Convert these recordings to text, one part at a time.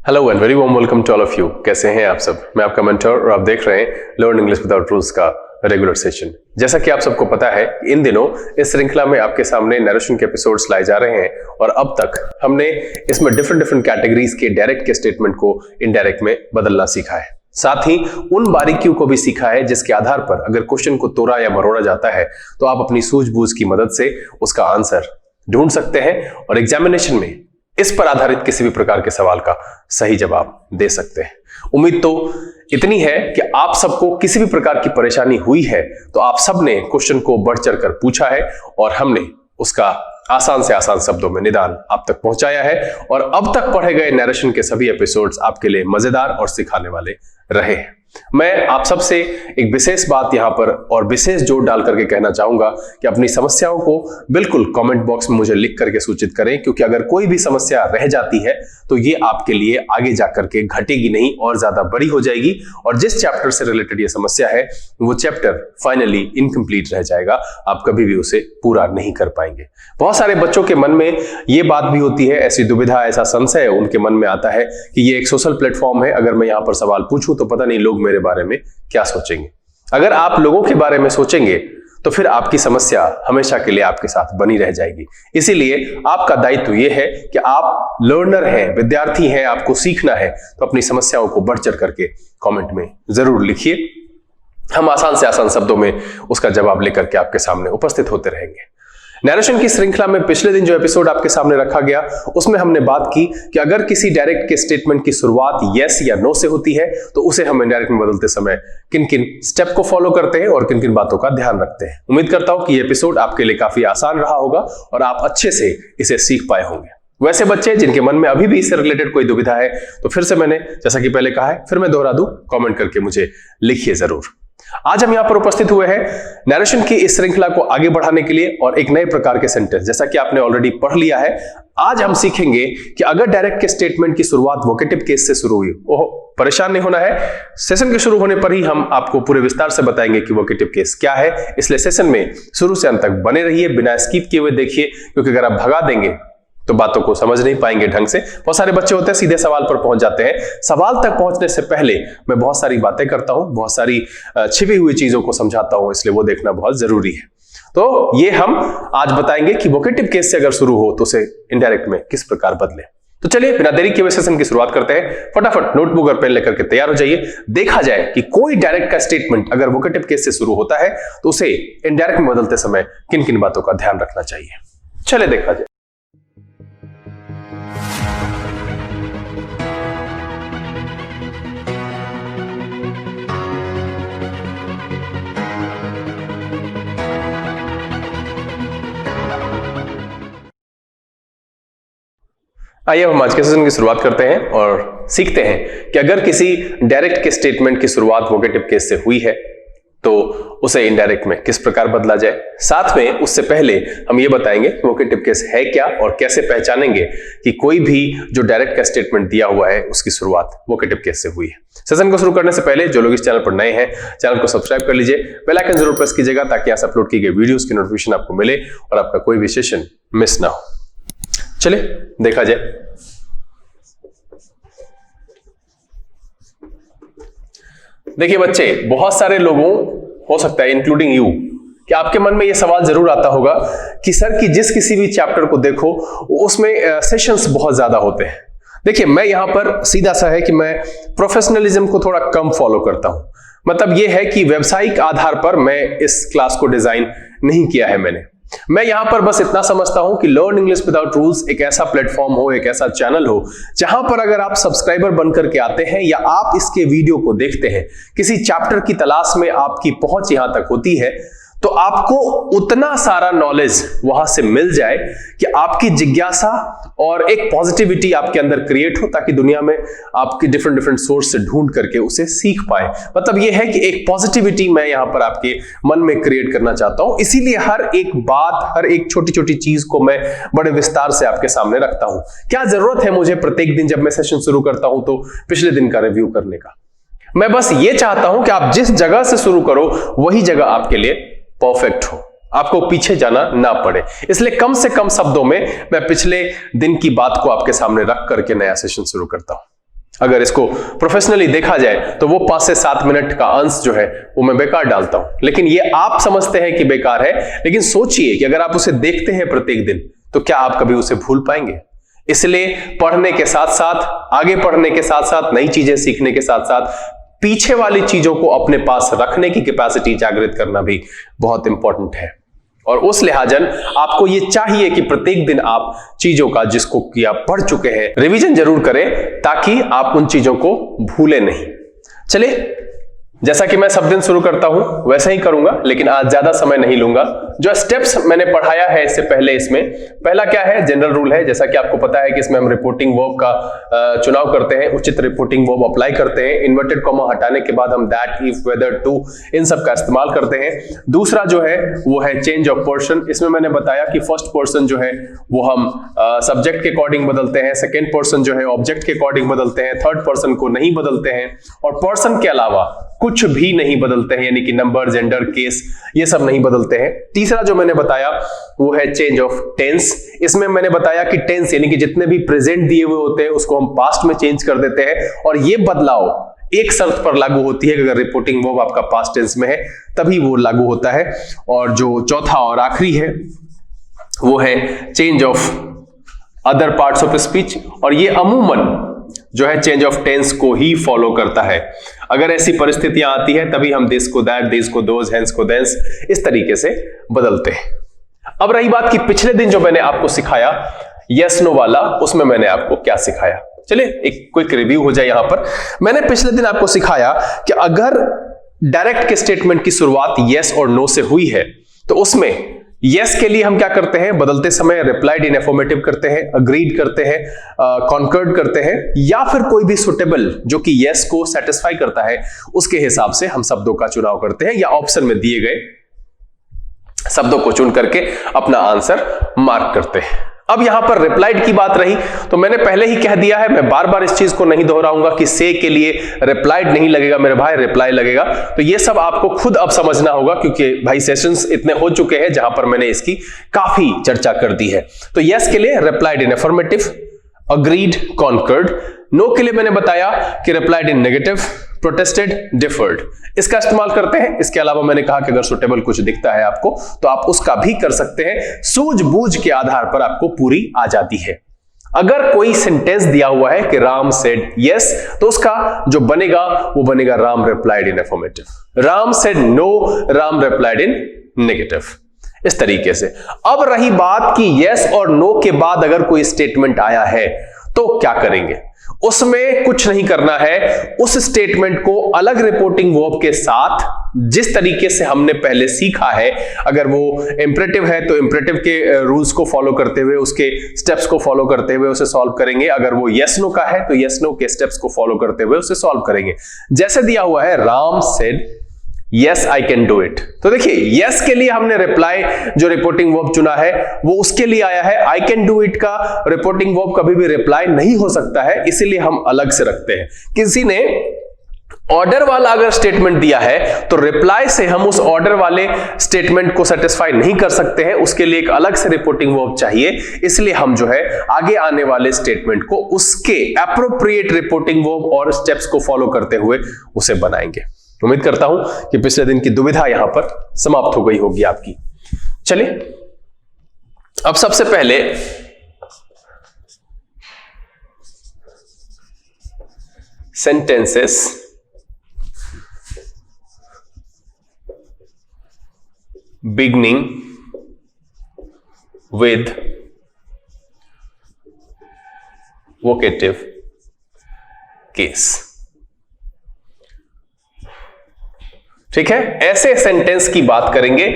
Hello and very warm welcome to all of you. कैसे हैं आप सब? मैं आपका मेंटर और आप देख रहे हैं लर्न इंग्लिश विदाउट रूल्स का रेगुलर सेशन। जैसा कि आप सबको पता है, इन दिनों इस श्रृंखला में आपके सामने नरेशन के एपिसोड्स लाए जा रहे हैं और अब तक हमने इसमें डिफरेंट कैटेगरीज के डायरेक्ट के स्टेटमेंट को इनडायरेक्ट में बदलना सीखा है। साथ ही उन बारीकियों को भी सीखा है जिसके आधार पर अगर क्वेश्चन को तोड़ा या मरोड़ा जाता है तो आप अपनी सूझबूझ की मदद से उसका आंसर ढूंढ सकते हैं और एग्जामिनेशन में इस पर आधारित किसी भी प्रकार के सवाल का सही जवाब दे सकते हैं। उम्मीद तो इतनी है कि आप सबको किसी भी प्रकार की परेशानी हुई है तो आप सबने क्वेश्चन को बढ़ चढ़ कर पूछा है और हमने उसका आसान से आसान शब्दों में निदान आप तक पहुंचाया है और अब तक पढ़े गए नरेशन के सभी एपिसोड्स आपके लिए मजेदार और सिखाने वाले रहे हैं। मैं आप सबसे एक विशेष बात यहां पर और विशेष जोर डाल करके कहना चाहूंगा कि अपनी समस्याओं को बिल्कुल कमेंट बॉक्स में मुझे लिख करके सूचित करें, क्योंकि अगर कोई भी समस्या रह जाती है तो ये आपके लिए आगे जाकर के घटेगी नहीं और ज्यादा बड़ी हो जाएगी और जिस चैप्टर से रिलेटेड ये समस्या है वो चैप्टर फाइनली इनकम्प्लीट रह जाएगा, आप कभी भी उसे पूरा नहीं कर पाएंगे। बहुत सारे बच्चों के मन में ये बात भी होती है, ऐसी दुविधा, ऐसा संशय उनके मन में आता है कि ये एक सोशल प्लेटफॉर्म है, अगर मैं यहां पर सवाल पूछूं तो पता नहीं लोग मेरे बारे में क्या सोचेंगे। अगर आप लोगों के बारे में सोचेंगे तो फिर आपकी समस्या हमेशा के लिए आपके साथ बनी रह जाएगी। इसीलिए आपका दायित्व यह है कि आप लर्नर हैं, विद्यार्थी हैं, आपको सीखना है तो अपनी समस्याओं को बढ़ चढ़ करके कमेंट में जरूर लिखिए। हम आसान से आसान शब्दों में उसका जवाब लेकर के आपके सामने उपस्थित होते रहेंगे। नरेशन की श्रृंखला में पिछले दिन जो एपिसोड आपके सामने रखा गया उसमें हमने बात की कि अगर किसी डायरेक्ट के स्टेटमेंट की शुरुआत यस या नो से होती है तो उसे हम इनडायरेक्ट में बदलते समय किन किन स्टेप को फॉलो करते हैं और किन किन बातों का ध्यान रखते हैं। उम्मीद करता हूं कि ये एपिसोड आपके लिए काफी आसान रहा होगा और आप अच्छे से इसे सीख पाए होंगे। वैसे बच्चे जिनके मन में अभी भी इससे रिलेटेड कोई दुविधा है तो फिर से मैंने जैसा कि पहले कहा है, फिर मैं दोहरा दूं, कमेंट करके मुझे लिखिए जरूर। आज हम यहां पर उपस्थित हुए हैं नरेशन की इस श्रृंखला को आगे बढ़ाने के लिए और एक नए प्रकार के सेंटेंस, जैसा कि आपने ऑलरेडी पढ़ लिया है। आज हम सीखेंगे कि अगर डायरेक्ट के स्टेटमेंट की शुरुआत वोकेटिव केस से शुरू हुई, ओह परेशान नहीं होना है, सेशन के शुरू होने पर ही हम आपको पूरे विस्तार से बताएंगे कि वोकेटिव केस क्या है। इसलिए सेशन में शुरू से अंत तक बने रहिए, बिना स्किप किए हुए देखिए, क्योंकि अगर आप भगा देंगे तो बातों को समझ नहीं पाएंगे ढंग से। बहुत सारे बच्चे होते हैं सीधे सवाल पर पहुंच जाते हैं। सवाल तक पहुंचने से पहले मैं बहुत सारी बातें करता हूं, बहुत सारी छिपी हुई चीजों को समझाता हूं, इसलिए वो देखना बहुत जरूरी है। तो ये हम आज बताएंगे कि वोकेटिव केस से अगर शुरू हो तो उसे इनडायरेक्ट में किस प्रकार बदले। तो चलिए बिना देरी किए सेशन की शुरुआत करते हैं। फटाफट नोटबुक और पेन लेकर के तैयार हो जाइए। देखा जाए कि कोई डायरेक्ट का स्टेटमेंट अगर वोकेटिव केस से शुरू होता है तो उसे इनडायरेक्ट में बदलते समय किन किन बातों का ध्यान रखना चाहिए। चलिए देखा जाए। आइए हम आज के सेशन की शुरुआत करते हैं और सीखते हैं कि अगर किसी डायरेक्ट के स्टेटमेंट की शुरुआत वोकेटिव केस से हुई है तो उसे इनडायरेक्ट में किस प्रकार बदला जाए। साथ में उससे पहले हम ये बताएंगे कि वोकेटिव केस है क्या और कैसे पहचानेंगे कि कोई भी जो डायरेक्ट का स्टेटमेंट दिया हुआ है उसकी शुरुआत वोकेटिव केस से हुई है। सेशन को शुरू करने से पहले जो लोग इस चैनल पर नए हैं, चैनल को सब्सक्राइब कर लीजिए, बेल आइकन जरूर प्रेस कीजिएगा ताकि यहाँ से अपलोड की गई वीडियोस की नोटिफिकेशन आपको मिले और आपका कोई भी सेशन मिस ना हो। चलिए देखा जाए। देखिए बच्चे, बहुत सारे लोगों, हो सकता है इंक्लूडिंग यू, कि आपके मन में यह सवाल जरूर आता होगा कि सर कि जिस किसी भी चैप्टर को देखो उसमें सेशंस बहुत ज्यादा होते हैं। देखिए मैं यहां पर सीधा सा है कि मैं प्रोफेशनलिज्म को थोड़ा कम फॉलो करता हूं। मतलब यह है कि व्यावसायिक आधार पर मैं इस क्लास को डिजाइन नहीं किया है मैंने। मैं यहां पर बस इतना समझता हूं कि लर्न इंग्लिश विदाउट रूल्स एक ऐसा प्लेटफॉर्म हो, एक ऐसा चैनल हो जहां पर अगर आप सब्सक्राइबर बनकर के आते हैं या आप इसके वीडियो को देखते हैं, किसी चैप्टर की तलाश में आपकी पहुंच यहां तक होती है तो आपको उतना सारा नॉलेज वहां से मिल जाए कि आपकी जिज्ञासा और एक पॉजिटिविटी आपके अंदर क्रिएट हो ताकि दुनिया में आपकी डिफरेंट सोर्स से ढूंढ करके उसे सीख पाए। मतलब यह है कि एक पॉजिटिविटी मैं यहां पर आपके मन में क्रिएट करना चाहता हूं। इसीलिए हर एक बात, हर एक छोटी छोटी चीज को मैं बड़े विस्तार से आपके सामने रखता हूं। क्या जरूरत है मुझे प्रत्येक दिन जब मैं सेशन शुरू करता हूं तो पिछले दिन का रिव्यू करने का? मैं बस ये चाहता हूं कि आप जिस जगह से शुरू करो वही जगह आपके लिए परफेक्ट हो, आपको पीछे जाना ना पड़े। इसलिए कम से कम शब्दों में मैं पिछले दिन की बात को आपके सामने रख करके नया सेशन शुरू करता हूं। अगर इसको प्रोफेशनली देखा जाए तो वो 5 से 7 मिनट का अंश जो है वो मैं बेकार डालता हूं, लेकिन ये आप समझते हैं कि बेकार है, लेकिन सोचिए कि अगर आप उसे देखते हैं प्रत्येक दिन तो क्या आप कभी उसे भूल पाएंगे? इसलिए पढ़ने के साथ साथ, आगे पढ़ने के साथ साथ, नई चीजें सीखने के साथ साथ पीछे वाली चीजों को अपने पास रखने की कैपेसिटी जागृत करना भी बहुत इंपॉर्टेंट है। और उस लिहाजन आपको यह चाहिए कि प्रत्येक दिन आप चीजों का, जिसको कि आप पढ़ चुके हैं, रिवीजन जरूर करें ताकि आप उन चीजों को भूलें नहीं। चलिए, जैसा कि मैं सब दिन शुरू करता हूं वैसा ही करूंगा, लेकिन आज ज्यादा समय नहीं लूंगा। जो स्टेप्स मैंने पढ़ाया है इससे पहले, इसमें पहला क्या है, जनरल रूल है। जैसा कि आपको पता है कि इसमें हम रिपोर्टिंग वर्ब का चुनाव करते हैं, उचित रिपोर्टिंग वर्ब अप्लाई करते हैं। इन्वर्टेड कॉमा हटाने के बाद हम दैट, इफ, वेदर, टू, इन सब का इस्तेमाल करते हैं। दूसरा जो है वो है चेंज ऑफ पर्सन। इसमें मैंने बताया कि फर्स्ट पर्सन जो है वो हम सब्जेक्ट के अकॉर्डिंग बदलते हैं, सेकेंड पर्सन जो है ऑब्जेक्ट के अकॉर्डिंग बदलते हैं, थर्ड पर्सन को नहीं बदलते हैं, और पर्सन के अलावा कुछ भी नहीं बदलते हैं, यानी कि नंबर, जेंडर, केस, ये सब नहीं बदलते हैं। तीसरा जो मैंने बताया वो है चेंज ऑफ टेंस। इसमें मैंने बताया कि टेंस यानी कि जितने भी प्रेजेंट दिए हुए होते हैं उसको हम पास्ट में चेंज कर देते हैं, और ये बदलाव एक शर्त पर लागू होती है कि अगर रिपोर्टिंग वर्ब आपका पास्ट टेंस में है तभी वो लागू होता है। और जो चौथा और आखिरी है वो है change of other parts of speech, और ये अमूमन जो है चेंज ऑफ टेंस को ही फॉलो करता है। अगर ऐसी परिस्थितियां आती है तभी हम दिस को दैट, दिस को दोज, हेंस को देंस, इस तरीके से बदलते हैं। अब रही बात कि पिछले दिन जो मैंने आपको सिखाया यस नो वाला, उसमें मैंने आपको क्या सिखाया। चलिए एक क्विक रिव्यू हो जाए। यहां पर मैंने पिछले दिन आपको सिखाया कि अगर डायरेक्ट के स्टेटमेंट की शुरुआत यस और नो से हुई है तो उसमें यस के लिए हम क्या करते हैं, बदलते समय रिप्लाइड इन एफर्मेटिव करते हैं, अग्रीड करते हैं, कॉन्कर्ड करते हैं, या फिर कोई भी सुटेबल जो कि यस को सेटिस्फाई करता है उसके हिसाब से हम शब्दों का चुनाव करते हैं, या ऑप्शन में दिए गए शब्दों को चुन करके अपना आंसर मार्क करते हैं। अब यहां पर रिप्लाइड की बात रही तो मैंने पहले ही कह दिया है, मैं बार बार इस चीज को नहीं दोहराऊंगा कि से के लिए रिप्लाइड नहीं लगेगा मेरे भाई, रिप्लाई लगेगा। तो ये सब आपको खुद अब समझना होगा, क्योंकि भाई सेशंस इतने हो चुके हैं जहां पर मैंने इसकी काफी चर्चा कर दी है। तो यस के लिए replied in affirmative, agreed, concurred. No के लिए मैंने बताया कि replied in negative, protested, differed, इसका इस्तेमाल करते हैं। इसके अलावा मैंने कहा कि अगर सुटेबल कुछ दिखता है आपको तो आप उसका भी कर सकते हैं, सूझबूझ के आधार पर आपको पूरी आ जाती है। अगर कोई सेंटेंस दिया हुआ है कि राम सेड यस, तो उसका जो बनेगा वो बनेगा Ram replied in affirmative, Ram said no, Ram replied in negative, इस तरीके से। अब रही बात कि यस और नो के बाद अगर कोई स्टेटमेंट आया है तो क्या करेंगे। उसमें कुछ नहीं करना है, उस स्टेटमेंट को अलग रिपोर्टिंग वर्ब के साथ जिस तरीके से हमने पहले सीखा है, अगर वो इंपरेटिव है तो इंपरेटिव के रूल्स को फॉलो करते हुए, उसके स्टेप्स को फॉलो करते हुए उसे सॉल्व करेंगे। अगर वो यस नो का है तो यस नो के स्टेप्स को फॉलो करते हुए उसे सॉल्व करेंगे। जैसे दिया हुआ है Ram said yes I can do it, तो देखिए यस के लिए हमने रिप्लाई जो रिपोर्टिंग वर्ब चुना है वो उसके लिए आया है। आई कैन डू इट का रिपोर्टिंग वर्ब कभी भी रिप्लाई नहीं हो सकता है, इसीलिए हम अलग से रखते हैं। किसी ने ऑर्डर वाला अगर स्टेटमेंट दिया है तो रिप्लाई से हम उस ऑर्डर वाले स्टेटमेंट को सेटिस्फाई नहीं कर सकते हैं, उसके लिए एक अलग से रिपोर्टिंग वर्ब चाहिए। इसलिए हम जो है आगे आने वाले स्टेटमेंट को उसके एप्रोप्रिएट रिपोर्टिंग वर्ब और स्टेप्स को फॉलो करते हुए उसे बनाएंगे। उम्मीद करता हूं कि पिछले दिन की दुविधा यहां पर समाप्त हो गई होगी आपकी। चलिए अब सबसे पहले sentences beginning with vocative case. ठीक है, ऐसे सेंटेंस की बात करेंगे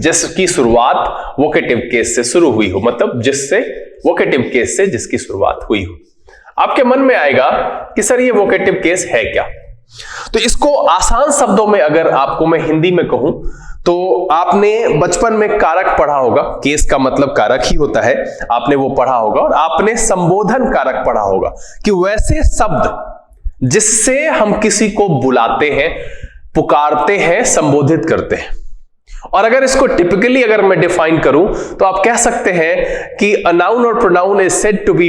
जिसकी शुरुआत वोकेटिव केस से शुरू हुई हो, मतलब जिससे वोकेटिव केस से जिसकी शुरुआत हुई हो। आपके मन में आएगा कि सर ये वोकेटिव केस है क्या। तो इसको आसान शब्दों में अगर आपको मैं हिंदी में कहूं तो आपने बचपन में कारक पढ़ा होगा, केस का मतलब कारक ही होता है, आपने वो पढ़ा होगा, और आपने संबोधन कारक पढ़ा होगा कि वैसे शब्द जिससे हम किसी को बुलाते हैं, पुकारते हैं, संबोधित करते हैं, और अगर इसको टिपिकली अगर मैं डिफाइन करूं तो आप कह सकते हैं कि a noun or pronoun is said to be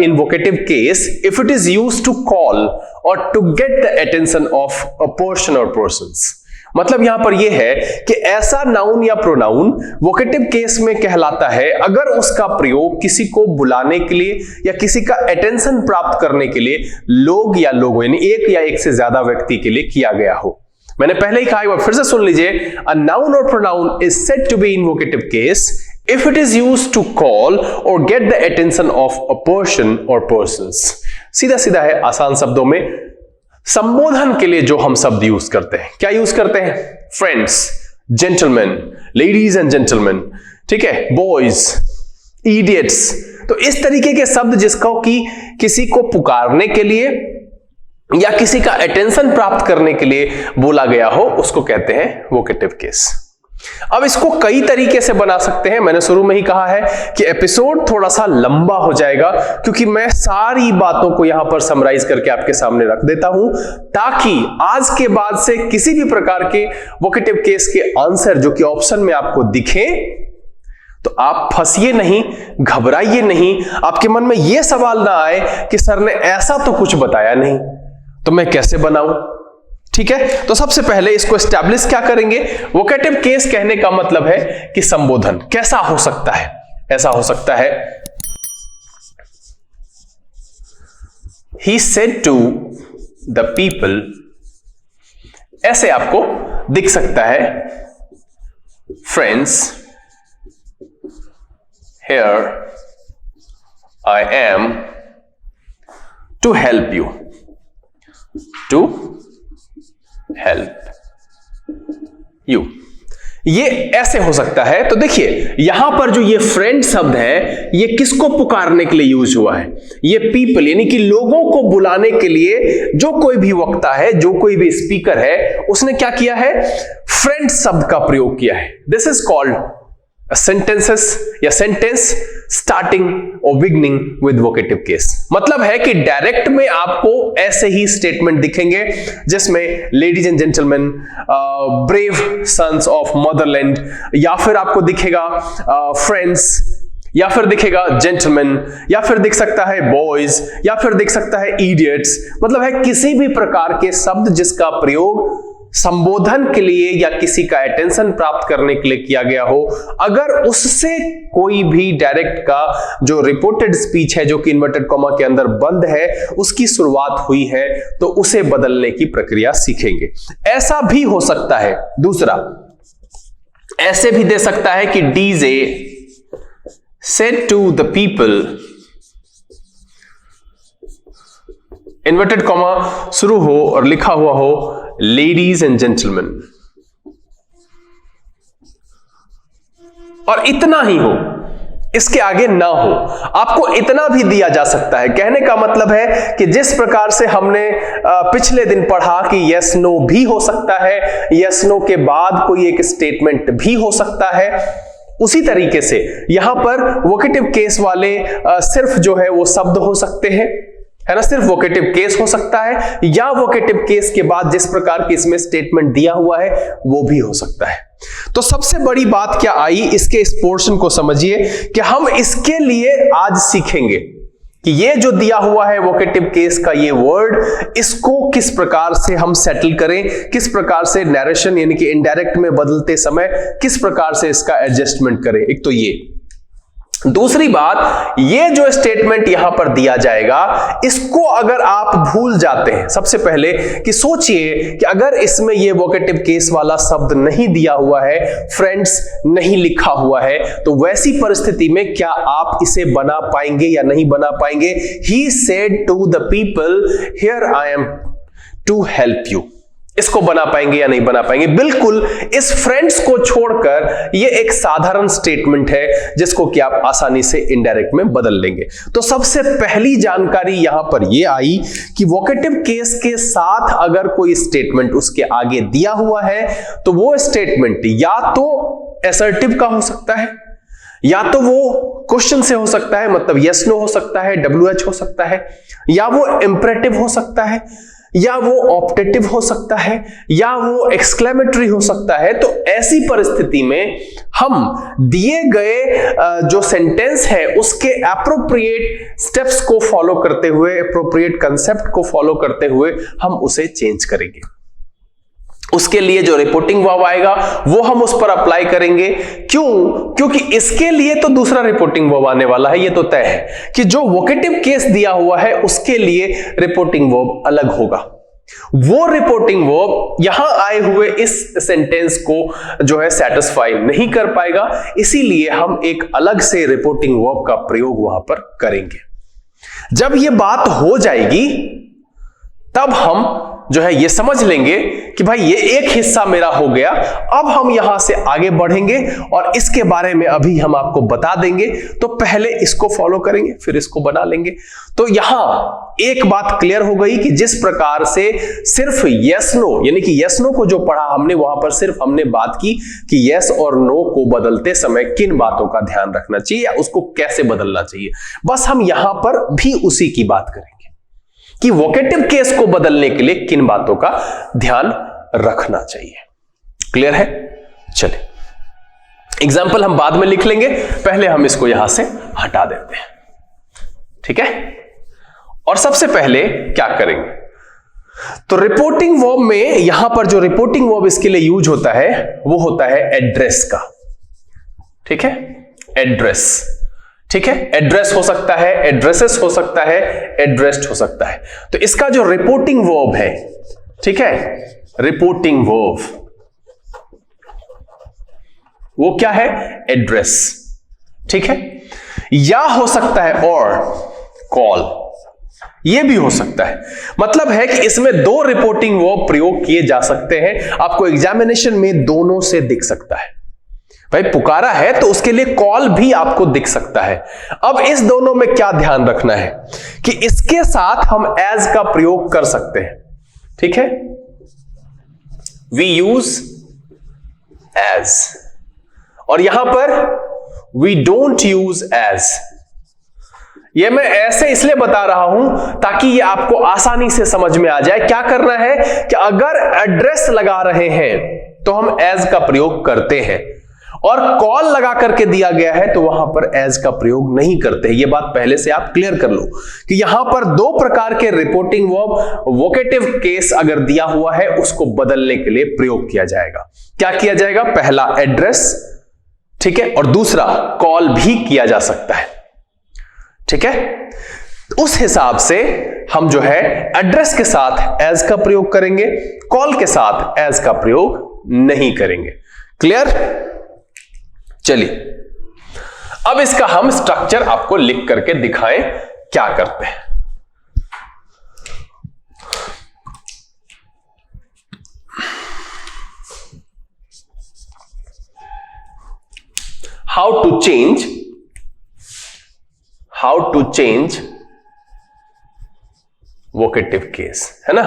in vocative case if it is used to call or to get the attention of a person or persons. मतलब यहां पर यह है कि ऐसा नाउन या प्रोनाउन वोकेटिव केस में कहलाता है अगर उसका प्रयोग किसी को बुलाने के लिए या किसी का अटेंशन प्राप्त करने के लिए लोग या लोगों यानी एक या एक से ज्यादा व्यक्ति के लिए किया गया हो। मैंने पहले ही कहा, एक बार फिर से सुन लीजिए, a noun or pronoun is said to be in vocative case if it is used to call or get the attention of a person or persons. सीधा सीधा है, आसान शब्दों में संबोधन के लिए जो हम शब्द यूज करते हैं, क्या यूज करते हैं? Friends, gentleman, ladies and gentleman, ठीक है, बॉयज, इडियट्स। तो इस तरीके के शब्द जिसको कि किसी को पुकारने के लिए या किसी का अटेंशन प्राप्त करने के लिए बोला गया हो उसको कहते हैं वोकेटिव केस। अब इसको कई तरीके से बना सकते हैं। मैंने शुरू में ही कहा है कि एपिसोड थोड़ा सा लंबा हो जाएगा क्योंकि मैं सारी बातों को यहां पर समराइज करके आपके सामने रख देता हूं ताकि आज के बाद से किसी भी प्रकार के वोकेटिव केस के आंसर जो कि ऑप्शन में आपको दिखे तो आप फंसिए नहीं, घबराइए नहीं, आपके मन में यह सवाल ना आए कि सर ने ऐसा तो कुछ बताया नहीं तो मैं कैसे बनाऊं। ठीक है, तो सबसे पहले इसको एस्टैब्लिश क्या करेंगे? वोकेटिव केस कहने का मतलब है कि संबोधन कैसा हो सकता है। ऐसा हो सकता है, he said to the people, ऐसे आपको दिख सकता है, friends, here I am to help you, to help you। ये ऐसे हो सकता है। तो देखिए यहां पर जो ये फ्रेंड शब्द है ये किसको पुकारने के लिए यूज हुआ है? ये पीपल यानी कि लोगों को बुलाने के लिए जो कोई भी वक्ता है, जो कोई भी स्पीकर है, उसने क्या किया है? फ्रेंड शब्द का प्रयोग किया है। दिस इज कॉल्ड सेंटेंसेस या सेंटेंस स्टार्टिंग और बिगनिंग विद वोकेटिव केस। मतलब है कि डायरेक्ट में आपको ऐसे ही स्टेटमेंट दिखेंगे जिसमें ladies and gentleman, brave sons of motherland, या फिर आपको दिखेगा फ्रेंड्स, या फिर दिखेगा जेंटलमैन, या फिर दिख सकता है बॉयज, या फिर दिख सकता है इडियट्स। मतलब है किसी भी प्रकार के शब्द जिसका प्रयोग संबोधन के लिए या किसी का अटेंशन प्राप्त करने के लिए किया गया हो, अगर उससे कोई भी डायरेक्ट का जो रिपोर्टेड स्पीच है जो कि इन्वर्टेड कॉमा के अंदर बंद है उसकी शुरुआत हुई है तो उसे बदलने की प्रक्रिया सीखेंगे। ऐसा भी हो सकता है, दूसरा ऐसे भी दे सकता है कि DJ said to the people, inverted comma शुरू हो और लिखा हुआ हो लेडीज एंड जेंटलमैन, और इतना ही हो, इसके आगे ना हो। आपको इतना भी दिया जा सकता है। कहने का मतलब है कि जिस प्रकार से हमने पिछले दिन पढ़ा कि यस नो भी हो सकता है, यस नो के बाद कोई एक स्टेटमेंट भी हो सकता है, उसी तरीके से यहां पर वोकेटिव केस वाले सिर्फ जो है वो शब्द हो सकते हैं, है ना, सिर्फ वोकेटिव केस हो सकता है, या वोकेटिव केस के बाद जिस प्रकार की इसमें स्टेटमेंट दिया हुआ है वो भी हो सकता है। तो सबसे बड़ी बात क्या आई, इसके इस पोर्शन को समझिए कि हम इसके लिए आज सीखेंगे कि ये जो दिया हुआ है वोकेटिव केस का ये वर्ड, इसको किस प्रकार से हम सेटल करें, किस प्रकार से नैरेशन यानी कि इनडायरेक्ट में बदलते समय किस प्रकार से इसका एडजस्टमेंट करें। एक तो ये, दूसरी बात, ये जो स्टेटमेंट यहां पर दिया जाएगा इसको अगर आप भूल जाते हैं, सबसे पहले कि सोचिए कि अगर इसमें ये वोकेटिव केस वाला शब्द नहीं दिया हुआ है, फ्रेंड्स नहीं लिखा हुआ है, तो वैसी परिस्थिति में क्या आप इसे बना पाएंगे या नहीं बना पाएंगे? He said to the people here I am to help you, इसको बना पाएंगे या नहीं बना पाएंगे? बिल्कुल। इस फ्रेंड्स को छोड़कर ये एक साधारण स्टेटमेंट है जिसको कि आप आसानी से इनडायरेक्ट में बदल लेंगे। तो सबसे पहली जानकारी यहां पर ये आई कि वोकेटिव केस के साथ अगर कोई स्टेटमेंट उसके आगे दिया हुआ है तो वो स्टेटमेंट या तो असर्टिव का हो सकता है, या तो वो क्वेश्चन से हो सकता है, मतलब यस नो हो सकता है, WH हो सकता है, या वो इंपरेटिव हो सकता है, या वो ऑप्टेटिव हो सकता है, या वो एक्सक्लेमेटरी हो सकता है। तो ऐसी परिस्थिति में हम दिए गए जो सेंटेंस है उसके एप्रोप्रिएट स्टेप्स को फॉलो करते हुए, एप्रोप्रिएट कंसेप्ट को फॉलो करते हुए हम उसे चेंज करेंगे। उसके लिए जो रिपोर्टिंग वर्ब आएगा वो हम उस पर अप्लाई करेंगे। क्यों? क्योंकि इसके लिए तो दूसरा रिपोर्टिंग वर्ब आने वाला है। ये तो तय है कि जो वोकेटिव केस दिया हुआ है उसके लिए रिपोर्टिंग वर्ब अलग होगा। वो रिपोर्टिंग वर्ब यहां आए हुए इस सेंटेंस को जो है सेटिस्फाई नहीं कर पाएगा, इसीलिए हम एक अलग से रिपोर्टिंग वर्ब का प्रयोग वहां पर करेंगे। जब ये बात हो जाएगी तब हम जो है ये समझ लेंगे कि भाई ये एक हिस्सा मेरा हो गया। अब हम यहां से आगे बढ़ेंगे और इसके बारे में अभी हम आपको बता देंगे। तो पहले इसको फॉलो करेंगे, फिर इसको बना लेंगे। तो यहां एक बात क्लियर हो गई कि जिस प्रकार से सिर्फ यस नो, यानी कि यस नो को जो पढ़ा हमने, वहां पर सिर्फ हमने बात की कि यस और नो को बदलते समय किन बातों का ध्यान रखना चाहिए या उसको कैसे बदलना चाहिए। बस हम यहां पर भी उसी की बात करेंगे कि वोकेटिव केस को बदलने के लिए किन बातों का ध्यान रखना चाहिए। क्लियर है? चलिए एग्जाम्पल हम बाद में लिख लेंगे, पहले हम इसको यहां से हटा देते हैं। ठीक है? और सबसे पहले क्या करेंगे, तो रिपोर्टिंग वर्ब में यहां पर जो रिपोर्टिंग वर्ब इसके लिए यूज होता है वो होता है एड्रेस का। ठीक है? एड्रेस। ठीक है? एड्रेस हो सकता है, एड्रेसेस हो सकता है, एड्रेस्ड हो सकता है। तो इसका जो रिपोर्टिंग वर्ब है, ठीक है, रिपोर्टिंग वर्ब वो क्या है? एड्रेस। ठीक है? या हो सकता है और कॉल, ये भी हो सकता है। मतलब है कि इसमें दो रिपोर्टिंग वर्ब प्रयोग किए जा सकते हैं। आपको एग्जामिनेशन में दोनों से दिख सकता है। भाई पुकारा है तो उसके लिए कॉल भी आपको दिख सकता है। अब इस दोनों में क्या ध्यान रखना है कि इसके साथ हम एज का प्रयोग कर सकते हैं। ठीक है? वी यूज एज, और यहां पर वी डोंट यूज एज। ये मैं ऐसे इसलिए बता रहा हूं ताकि ये आपको आसानी से समझ में आ जाए। क्या करना है कि अगर एड्रेस लगा रहे हैं तो हम एज का प्रयोग करते हैं, और कॉल लगा करके दिया गया है तो वहां पर एज का प्रयोग नहीं करते। ये बात पहले से आप क्लियर कर लो कि यहां पर दो प्रकार के रिपोर्टिंग वर्ब, वोकेटिव केस अगर दिया हुआ है उसको बदलने के लिए प्रयोग किया जाएगा। क्या किया जाएगा? पहला एड्रेस, ठीक है, और दूसरा कॉल भी किया जा सकता है। ठीक है? उस हिसाब से हम जो है एड्रेस के साथ एज का प्रयोग करेंगे, कॉल के साथ एज का प्रयोग नहीं करेंगे। क्लियर? चलिए अब इसका हम स्ट्रक्चर आपको लिख करके दिखाएं क्या करते हैं। How to change vocative case, है ना?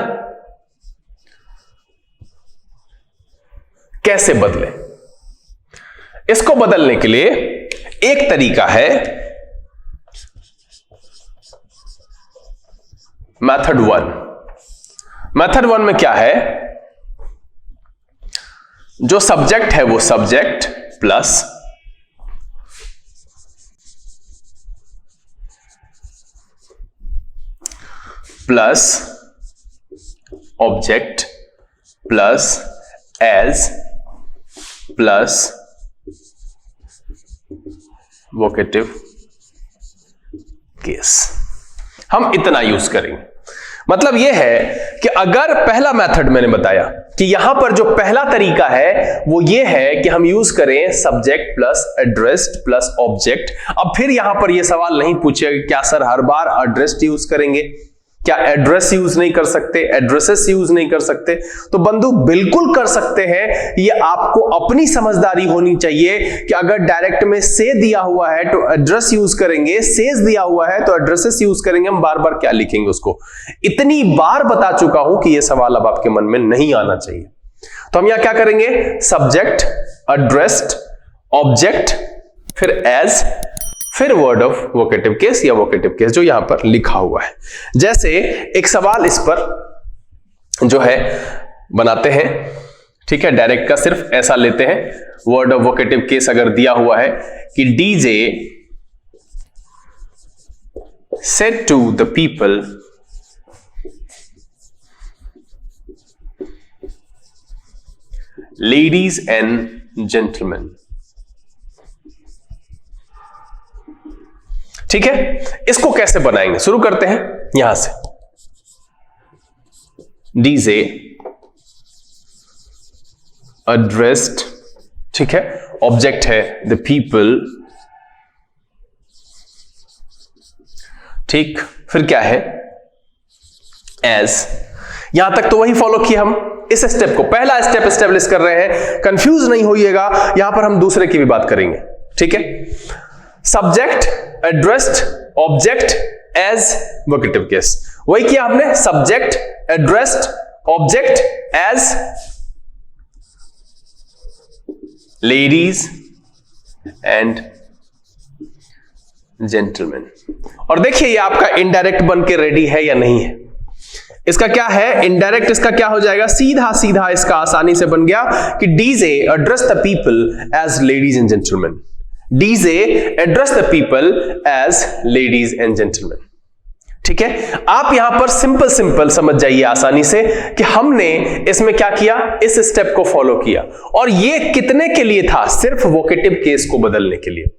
कैसे बदले? इसको बदलने के लिए एक तरीका है मेथड 1। मेथड 1 में क्या है, जो सब्जेक्ट है वो subject plus object plus as plus vocative case, हम इतना यूज करेंगे। मतलब यह है कि अगर पहला मेथड मैंने बताया कि यहां पर जो पहला तरीका है वो ये है कि हम यूज करें subject plus addressed plus object. अब फिर यहां पर यह सवाल नहीं पूछेगा क्या सर हर बार एड्रेस्ड यूज करेंगे, क्या एड्रेस यूज नहीं कर सकते, एड्रेसेस यूज नहीं कर सकते? तो बंधु बिल्कुल कर सकते हैं। ये आपको अपनी समझदारी होनी चाहिए कि अगर डायरेक्ट में से दिया हुआ है तो एड्रेस यूज करेंगे, सेज दिया हुआ है तो एड्रेसेस यूज करेंगे। हम बार बार क्या लिखेंगे उसको? इतनी बार बता चुका हूं कि यह सवाल अब आपके मन में नहीं आना चाहिए। तो हम यहां क्या करेंगे? सब्जेक्ट, एड्रेस्ड, ऑब्जेक्ट, फिर एज, फिर वर्ड ऑफ वोकेटिव केस या वोकेटिव केस जो यहां पर लिखा हुआ है। जैसे एक सवाल इस पर जो है बनाते हैं, ठीक है। डायरेक्ट का सिर्फ ऐसा लेते हैं, वर्ड ऑफ वोकेटिव केस अगर दिया हुआ है कि DJ said to the people ladies and gentleman, ठीक है। इसको कैसे बनाएंगे, शुरू करते हैं यहां से। डीजे अड्रेस्ड, ठीक है, ऑब्जेक्ट है द पीपल, ठीक, फिर क्या है एज। यहां तक तो वही फॉलो किया हम, इस स्टेप को पहला स्टेप एस्टेब्लिश कर रहे हैं, कंफ्यूज नहीं होइएगा, यहां पर हम दूसरे की भी बात करेंगे, ठीक है। Subject addressed object as vocative case, वही किया हमने, subject addressed object as ladies and gentleman. और देखिए ये आपका इनडायरेक्ट बन के रेडी है या नहीं है। इसका क्या है इनडायरेक्ट, इसका क्या हो जाएगा, सीधा सीधा इसका आसानी से बन गया कि DJ address the people as ladies and gentleman. DJ address the people as ladies and gentleman, ठीक है। आप यहां पर सिंपल सिंपल समझ जाइए आसानी से कि हमने इसमें क्या किया, इस स्टेप को फॉलो किया। और ये कितने के लिए था, सिर्फ वोकेटिव केस को बदलने के लिए,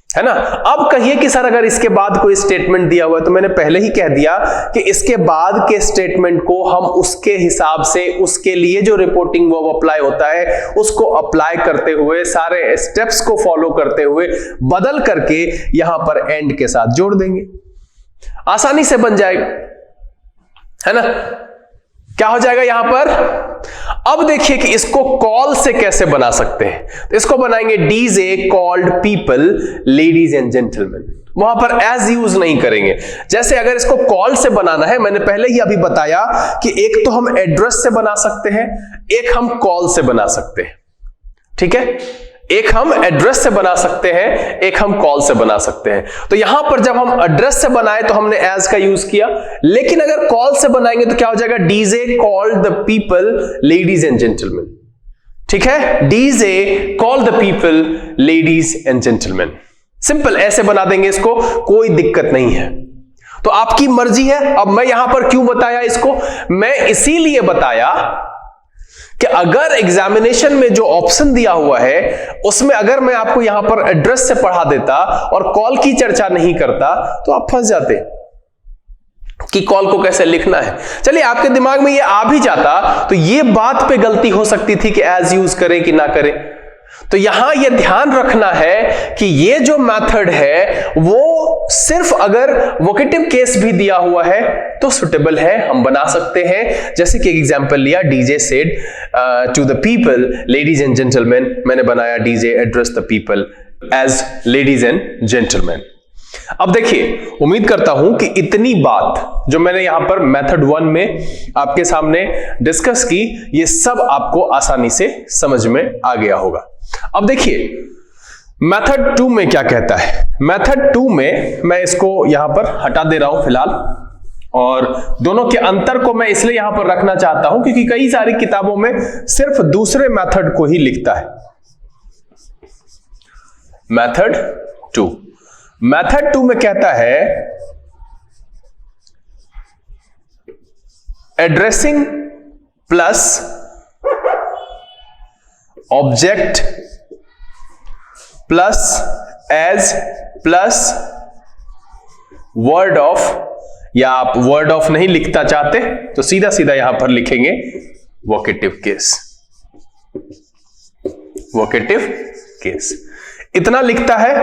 है ना। अब कहिए कि सर अगर इसके बाद कोई स्टेटमेंट दिया हुआ है, तो मैंने पहले ही कह दिया कि इसके बाद के स्टेटमेंट को हम उसके हिसाब से, उसके लिए जो रिपोर्टिंग वर्ब अप्लाई होता है उसको अप्लाई करते हुए, सारे स्टेप्स को फॉलो करते हुए बदल करके यहां पर एंड के साथ जोड़ देंगे, आसानी से बन जाएगा, है ना। क्या हो जाएगा यहां पर। अब देखिए कि इसको कॉल से कैसे बना सकते हैं, तो इसको बनाएंगे DJ called people ladies and gentleman. वहां पर एज यूज नहीं करेंगे। जैसे अगर इसको कॉल से बनाना है, मैंने पहले ही अभी बताया कि एक तो हम एड्रेस से बना सकते हैं, एक हम कॉल से बना सकते हैं, ठीक है। एक हम एड्रेस से बना सकते हैं, एक हम कॉल से बना सकते हैं। तो यहां पर जब हम एड्रेस से बनाए तो हमने एज का यूज किया, लेकिन अगर कॉल से बनाएंगे तो क्या हो जाएगा, DJ called the people ladies and gentleman, ठीक है। DJ call the people ladies and gentleman, simple ऐसे बना देंगे इसको, कोई दिक्कत नहीं है। तो आपकी मर्जी है। अब मैं यहां पर क्यों बताया इसको, मैं इसीलिए बताया कि अगर एग्जामिनेशन में जो ऑप्शन दिया हुआ है उसमें अगर मैं आपको यहां पर एड्रेस से पढ़ा देता और कॉल की चर्चा नहीं करता तो आप फंस जाते कि कॉल को कैसे लिखना है। चलिए आपके दिमाग में ये आ भी जाता तो ये बात पे गलती हो सकती थी कि एज यूज करें कि ना करें। तो यहां यह ध्यान रखना है कि ये जो मेथड है वो सिर्फ अगर वोकेटिव केस भी दिया हुआ है तो सुटेबल है, हम बना सकते हैं। जैसे कि एग्जांपल लिया, DJ said to the people ladies and gentleman, मैंने बनाया DJ address the people as ladies and gentleman. अब देखिए, उम्मीद करता हूं कि इतनी बात जो मैंने यहां पर मेथड 1 में आपके सामने डिस्कस की, ये सब आपको आसानी से समझ में आ गया होगा। अब देखिए मेथड 2 में क्या कहता है। मेथड 2 में मैं इसको यहां पर हटा दे रहा हूं फिलहाल, और दोनों के अंतर को मैं इसलिए यहां पर रखना चाहता हूं क्योंकि कई सारी किताबों में सिर्फ दूसरे मेथड को ही लिखता है। मेथड 2, मेथड 2 में कहता है addressing plus object plus as plus word of, या आप वर्ड ऑफ नहीं लिखता चाहते तो सीधा सीधा यहां पर लिखेंगे वोकेटिव केस, वोकेटिव केस। इतना लिखता है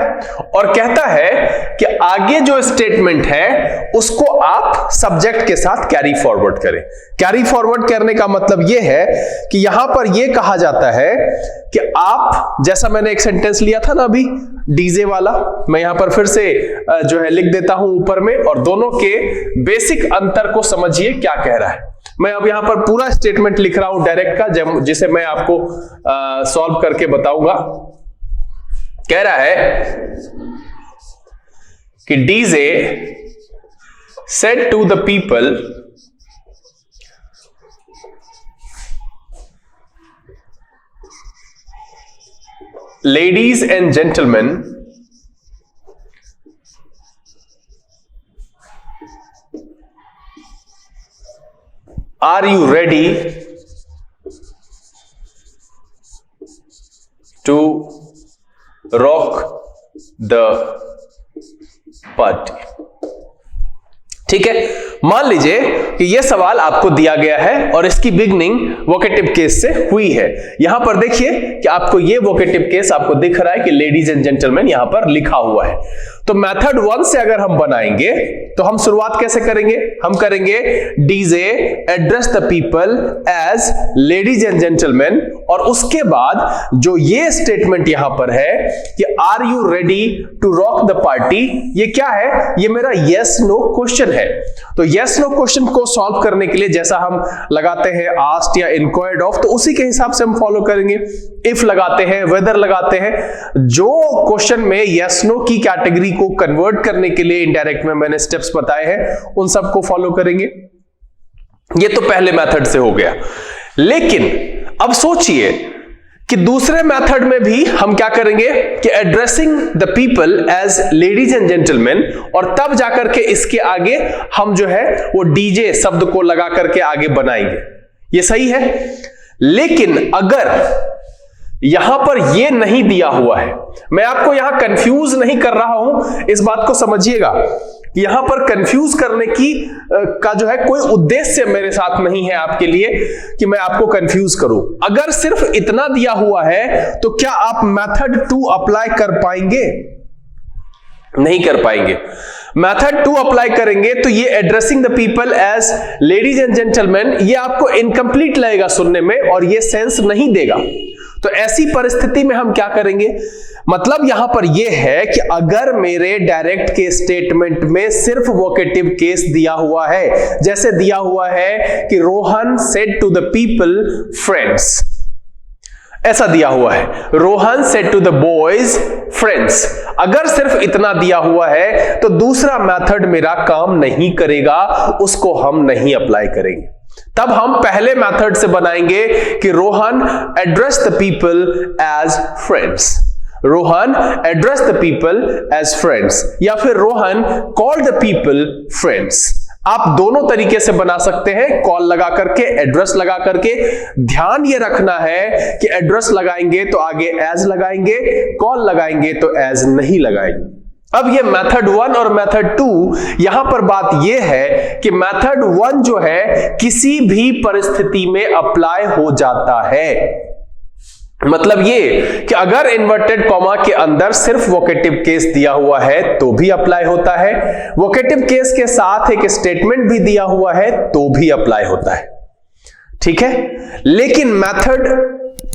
और कहता है कि आगे जो स्टेटमेंट है उसको आप सब्जेक्ट के साथ कैरी फॉरवर्ड करें। कैरी फॉरवर्ड करने का मतलब यह है कि यहां पर यह कहा जाता है कि आप, जैसा मैंने एक सेंटेंस लिया था ना अभी डीजे वाला, मैं यहां पर फिर से जो है लिख देता हूं ऊपर में, और दोनों के बेसिक अंतर को समझिए क्या कह रहा है। मैं अब यहां पर पूरा स्टेटमेंट लिख रहा हूं डायरेक्ट का, जिसे मैं आपको सॉल्व करके बताऊंगा। कह रहा है कि DJ said to the people ladies and gentleman, are you ready to rock the party? ठीक है, मान लीजिए कि यह सवाल आपको दिया गया है और इसकी बिगनिंग वोकेटिव केस से हुई है। यहां पर देखिए कि आपको यह वोकेटिव केस आपको दिख रहा है कि लेडीज एंड जेंटलमैन यहां पर लिखा हुआ है। तो मेथड 1 से अगर हम बनाएंगे तो हम शुरुआत कैसे करेंगे? हम करेंगे DJ address the people as ladies and gentleman, और उसके बाद जो ये स्टेटमेंट यहां पर है कि are you ready to rock the party, ये क्या है? ये मेरा यस नो क्वेश्चन है। तो यस नो क्वेश्चन को सॉल्व करने के लिए जैसा हम लगाते हैं आस्क्ड या इंक्वायर्ड ऑफ, तो उसी के हिसाब से हम फॉलो करेंगे। इफ लगाते हैं, वेदर लगाते हैं, जो क्वेश्चन में यस नो की कैटेगरी को कन्वर्ट करने के लिए इनडायरेक्ट में मैंने स्टेप्स बताए हैं, उन सबको फॉलो करेंगे। ये तो पहले मेथड से हो गया। लेकिन अब सोचिए कि दूसरे मेथड में भी हम क्या करेंगे कि addressing the people as ladies and gentleman, और तब जाकर के इसके आगे हम जो है वो डीजे शब्द को लगा करके आगे बनाएंगे। ये सही है। लेकिन अगर यहां पर ये नहीं दिया हुआ है, मैं आपको यहां कंफ्यूज नहीं कर रहा हूं, इस बात को समझिएगा। यहां पर कंफ्यूज करने की का जो है कोई उद्देश्य मेरे साथ नहीं है आपके लिए कि मैं आपको कंफ्यूज करूं। अगर सिर्फ इतना दिया हुआ है तो क्या आप मेथड 2 अप्लाई कर पाएंगे? नहीं कर पाएंगे। मेथड 2 अप्लाई करेंगे तो ये addressing the people as ladies and gentleman, ये आपको इनकम्प्लीट लगेगा सुनने में और ये सेंस नहीं देगा। तो ऐसी परिस्थिति में हम क्या करेंगे? मतलब यहां पर यह है कि अगर मेरे डायरेक्ट के स्टेटमेंट में सिर्फ वोकेटिव केस दिया हुआ है, जैसे दिया हुआ है कि Rohan said to the people friends, ऐसा दिया हुआ है, Rohan said to the boys friends, अगर सिर्फ इतना दिया हुआ है तो दूसरा मेथड मेरा काम नहीं करेगा, उसको हम नहीं अप्लाई करेंगे। तब हम पहले मेथड से बनाएंगे कि Rohan address the people as friends, Rohan address the people as friends, या फिर Rohan call the people friends. आप दोनों तरीके से बना सकते हैं, कॉल लगा करके, एड्रेस लगा करके। ध्यान ये रखना है कि एड्रेस लगाएंगे तो आगे एज लगाएंगे, कॉल लगाएंगे तो एज नहीं लगाएंगे। अब ये मेथड 1 और मेथड 2, यहां पर बात यह है कि मेथड 1 जो है किसी भी परिस्थिति में अप्लाई हो जाता है। मतलब ये कि अगर इन्वर्टेड कॉमा के अंदर सिर्फ वोकेटिव केस दिया हुआ है तो भी अप्लाई होता है, वोकेटिव केस के साथ एक स्टेटमेंट भी दिया हुआ है तो भी अप्लाई होता है। ठीक है। लेकिन मेथड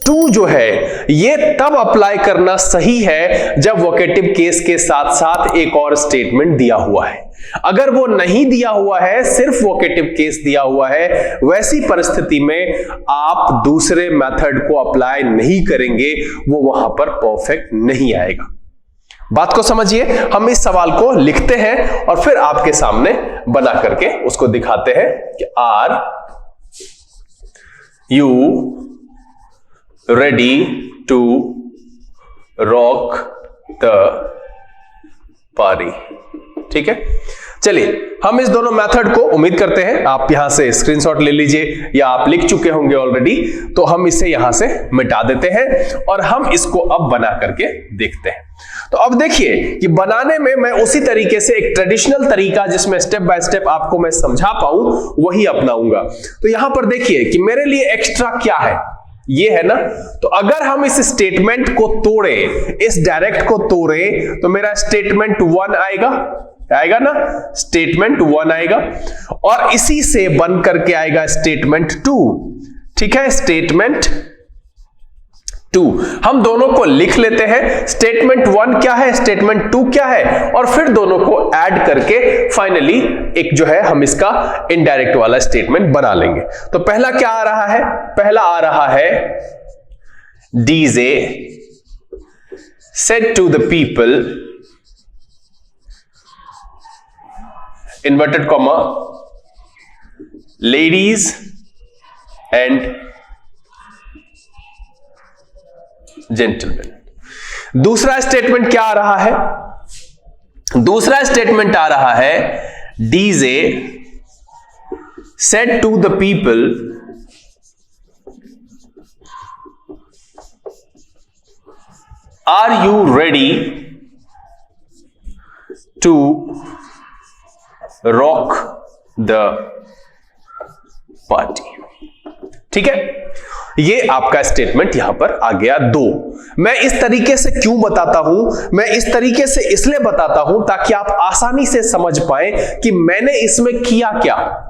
2 जो है ये तब अप्लाई करना सही है जब वोकेटिव केस के साथ साथ एक और स्टेटमेंट दिया हुआ है। अगर वो नहीं दिया हुआ है, सिर्फ वोकेटिव केस दिया हुआ है, वैसी परिस्थिति में आप दूसरे मेथड को अप्लाई नहीं करेंगे, वो वहां पर परफेक्ट नहीं आएगा। बात को समझिए। हम इस सवाल को लिखते हैं और फिर आपके सामने बना करके उसको दिखाते हैं कि are you ready to rock the party? ठीक है, चलिए हम इस दोनों मेथड को, उम्मीद करते हैं आप यहां से स्क्रीनशॉट ले लीजिए या आप लिख चुके होंगे ऑलरेडी, तो हम इसे यहां से मिटा देते हैं और हम इसको अब बना करके देखते हैं। तो अब देखिए कि बनाने में मैं उसी तरीके से एक ट्रेडिशनल तरीका जिसमें स्टेप बाय स्टेप आपको मैं समझा पाऊं वही अपनाऊंगा। तो यहां पर देखिए कि मेरे लिए एक्स्ट्रा क्या है, ये है ना। तो अगर हम इस स्टेटमेंट को तोड़े, इस डायरेक्ट को तोड़े, तो मेरा स्टेटमेंट 1 आएगा ना, स्टेटमेंट 1 आएगा और इसी से बन करके आएगा स्टेटमेंट 2। ठीक है, स्टेटमेंट 2 हम दोनों को लिख लेते हैं। स्टेटमेंट 1 क्या है, स्टेटमेंट 2 क्या है, और फिर दोनों को ऐड करके फाइनली एक जो है हम इसका इनडायरेक्ट वाला स्टेटमेंट बना लेंगे। तो पहला क्या आ रहा है? पहला आ रहा है DJ said to the people, inverted comma, ladies and gentleman. दूसरा स्टेटमेंट क्या आ रहा है? दूसरा स्टेटमेंट आ रहा है DJ said to the people are you ready to rock the party? ठीक है, ये आपका स्टेटमेंट यहां पर आ गया 2। मैं इस तरीके से क्यों बताता हूं? मैं इस तरीके से इसलिए बताता हूं ताकि आप आसानी से समझ पाएं कि मैंने इसमें किया क्या।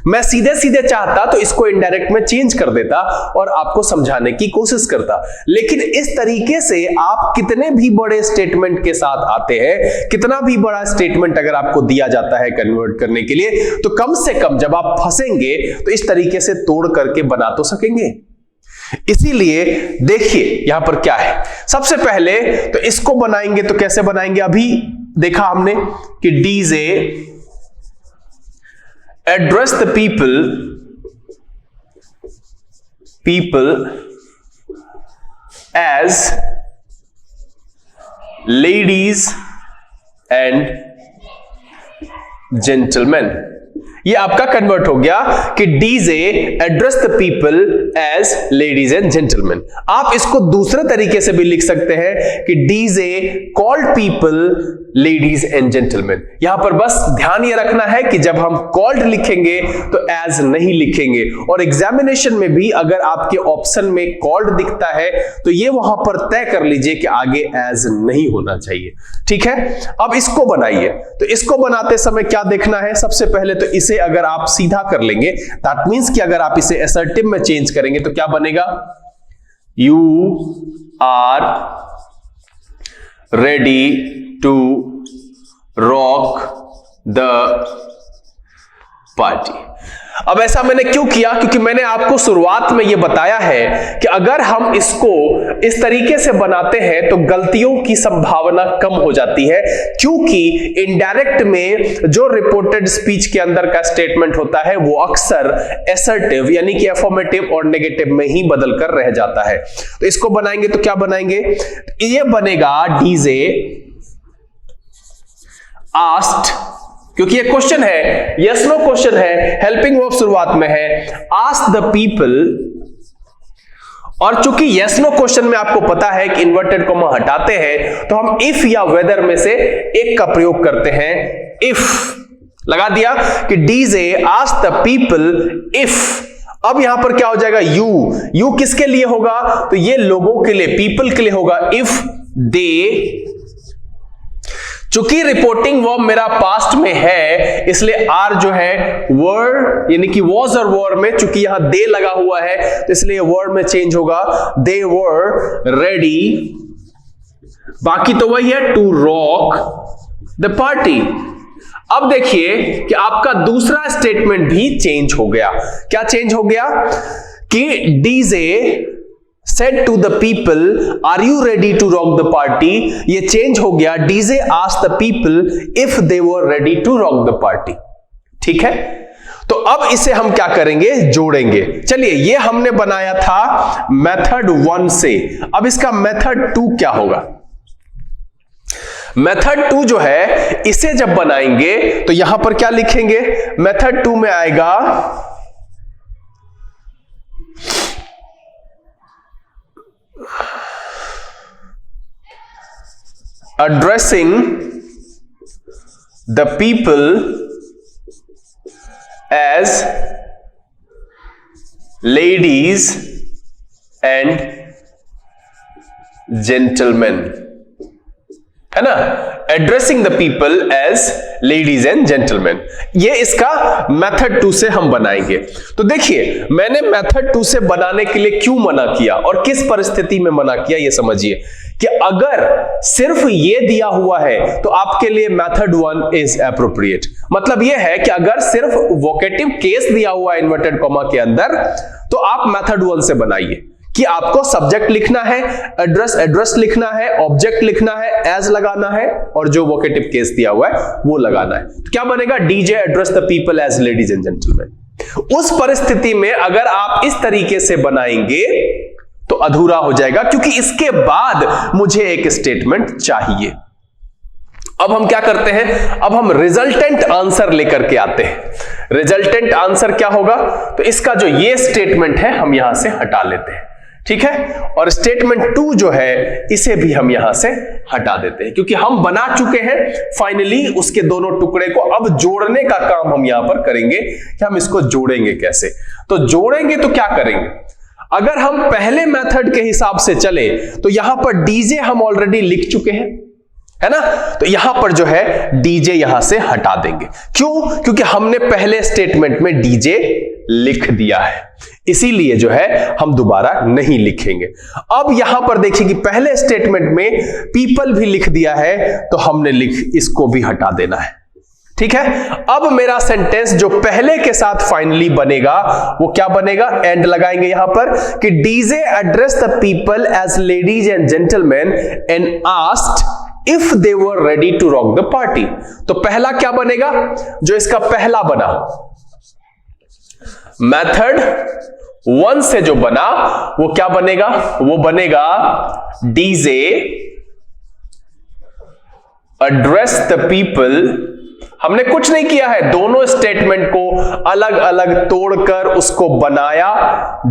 मैं सीधे सीधे चाहता तो इसको इनडायरेक्ट में चेंज कर देता और आपको समझाने की कोशिश करता, लेकिन इस तरीके से आप कितने भी बड़े स्टेटमेंट के साथ आते हैं, कितना भी बड़ा स्टेटमेंट अगर आपको दिया जाता है कन्वर्ट करने के लिए, तो कम से कम जब आप फंसेंगे तो इस तरीके से तोड़ करके बना तो सकेंगे। इसीलिए देखिए यहां पर क्या है। सबसे पहले तो इसको बनाएंगे तो कैसे बनाएंगे? अभी देखा हमने कि DJ address the people as ladies and gentlemen। ये आपका कन्वर्ट हो गया कि DJ address the people as ladies and gentleman. आप इसको दूसरे तरीके से भी लिख सकते हैं कि DJ called people ladies and gentleman. यहां पर बस ध्यान ये रखना है कि जब हम कॉल्ड लिखेंगे तो एज नहीं लिखेंगे, और एग्जामिनेशन में भी अगर आपके ऑप्शन में कॉल्ड दिखता है तो ये वहां पर तय कर लीजिए कि आगे एज नहीं होना चाहिए। ठीक है, अब इसको बनाइए। तो इसको बनाते समय क्या देखना है? सबसे पहले तो इसे अगर आप सीधा कर लेंगे, दैट मींस कि अगर आप इसे असर्टिव में चेंज करेंगे तो क्या बनेगा? You are ready to rock the party. अब ऐसा मैंने क्यों किया? क्योंकि मैंने आपको शुरुआत में यह बताया है कि अगर हम इसको इस तरीके से बनाते हैं तो गलतियों की संभावना कम हो जाती है, क्योंकि इनडायरेक्ट में जो रिपोर्टेड स्पीच के अंदर का स्टेटमेंट होता है वो अक्सर असर्टिव यानी कि अफर्मेटिव और नेगेटिव में ही बदल कर रह जाता है। तो इसको बनाएंगे तो क्या बनाएंगे? ये बनेगा डीजे आस्क्ड, क्योंकि ये क्वेश्चन है, यस नो क्वेश्चन है, हेल्पिंग वर्ब शुरुआत में है, आस्क द पीपल। और चूंकि यस नो क्वेश्चन में आपको पता है कि इन्वर्टेड कॉमा हटाते हैं तो हम इफ या वेदर में से एक का प्रयोग करते हैं। इफ लगा दिया कि DJ ask the people if. अब यहां पर क्या हो जाएगा? यू किसके लिए होगा? तो ये लोगों के लिए, पीपल के लिए होगा। इफ दे, चूंकि रिपोर्टिंग वर्ब मेरा पास्ट में है इसलिए आर जो है वर यानी कि वॉज और वर में, चूंकि यहां दे लगा हुआ है तो इसलिए वर्ड में चेंज होगा। दे वर रेडी, बाकी तो वही है, टू रॉक द पार्टी। अब देखिए कि आपका दूसरा स्टेटमेंट भी चेंज हो गया। क्या चेंज हो गया? कि DJ said to the people are you ready to rock the party। ये चेंज हो गया, DJ asked the people if they were ready to rock the party। ठीक है, तो अब इसे हम क्या करेंगे? जोड़ेंगे। चलिए, ये हमने बनाया था मेथड 1 से, अब इसका मेथड 2 क्या होगा? मेथड 2 जो है इसे जब बनाएंगे तो यहां पर क्या लिखेंगे? मेथड 2 में आएगा addressing the people as ladies and gentlemen, है ना? Addressing the people as ladies and gentleman, ये इसका मेथड 2 से हम बनाएंगे। तो देखिए, मैंने मेथड 2 से बनाने के लिए क्यों मना किया और किस परिस्थिति में मना किया, ये समझिए कि अगर सिर्फ ये दिया हुआ है तो आपके लिए मेथड 1 इज एप्रोप्रिएट। मतलब ये है कि अगर सिर्फ वोकेटिव केस दिया हुआ है इन्वर्टेड कॉमा के अंदर तो आप मेथड 1 से बनाइए कि आपको सब्जेक्ट लिखना है, एड्रेस लिखना है, ऑब्जेक्ट लिखना है, एज लगाना है और जो वोकेटिव केस दिया हुआ है वो लगाना है। तो क्या बनेगा? DJ address the people as ladies and gentleman. उस परिस्थिति में अगर आप इस तरीके से बनाएंगे तो अधूरा हो जाएगा, क्योंकि इसके बाद मुझे एक स्टेटमेंट चाहिए। अब हम क्या करते हैं, अब हम रिजल्टेंट आंसर लेकर के आते हैं। रिजल्टेंट आंसर क्या होगा, तो इसका जो ये स्टेटमेंट है हम यहां से हटा लेते हैं, ठीक है। और स्टेटमेंट 2 जो है इसे भी हम यहां से हटा देते हैं, क्योंकि हम बना चुके हैं फाइनली उसके दोनों टुकड़े को। अब जोड़ने का काम हम यहां पर करेंगे कि हम इसको जोड़ेंगे कैसे। तो जोड़ेंगे तो क्या करेंगे, अगर हम पहले मेथड के हिसाब से चले तो यहां पर डीजे हम ऑलरेडी लिख चुके हैं, है ना। तो यहां पर जो है डीजे यहां से हटा देंगे। क्यों, क्योंकि हमने पहले स्टेटमेंट में डीजे लिख दिया है, इसीलिए जो है हम दोबारा नहीं लिखेंगे। अब यहां पर देखिए कि पहले स्टेटमेंट में पीपल भी लिख दिया है, तो हमने इसको भी हटा देना है, ठीक है। अब मेरा सेंटेंस जो पहले के साथ फाइनली बनेगा वो क्या बनेगा, एंड लगाएंगे यहां पर कि DJ address the people as ladies and gentleman and asked if they were ready to rock the party. तो पहला क्या बनेगा, जो इसका पहला बना मेथड 1 से जो बना वो क्या बनेगा, वो बनेगा डीजे एड्रेस द पीपल। हमने कुछ नहीं किया है, दोनों स्टेटमेंट को अलग अलग तोड़कर उसको बनाया,